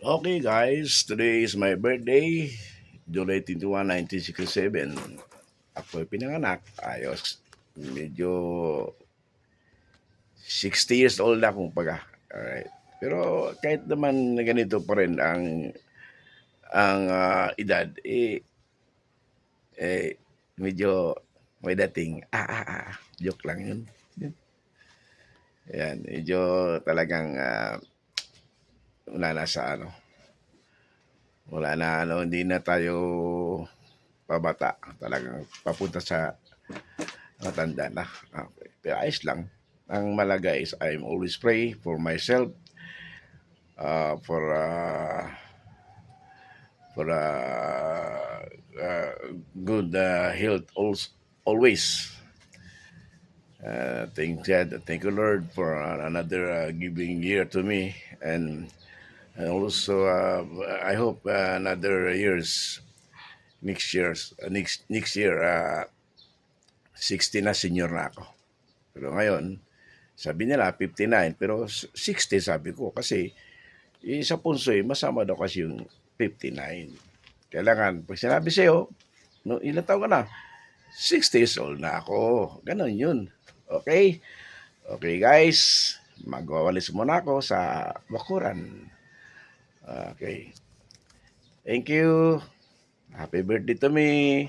Okay guys, today is my birthday, July 21, 1967. Ako ay pinanganak, ayos. Medyo 60 years old na kung paga. Alright. Pero kahit naman ganito pa rin ang edad, medyo may dating, joke lang yun. Yan, medyo talagang wala na sa ano, wala na hindi na tayo pabata. Talagang papunta sa matanda na. Okay. Pero ayos lang. Ang malaga is I'm always pray for myself, for good health always. Thank God, thank you Lord for another giving year to me, and also I hope another years next year 60 na senior na ako. Pero ngayon, sabi nila 59 pero 60 sabi ko kasi sa punsoy masama daw kasi yung 59. Kailangan pag sinabi sa'yo, no, ilang taon ka na? 60 years old na ako. Ganon yun. Okay? Okay guys, magwawalis muna ako sa bakuran. Okay. Thank you. Happy birthday to me.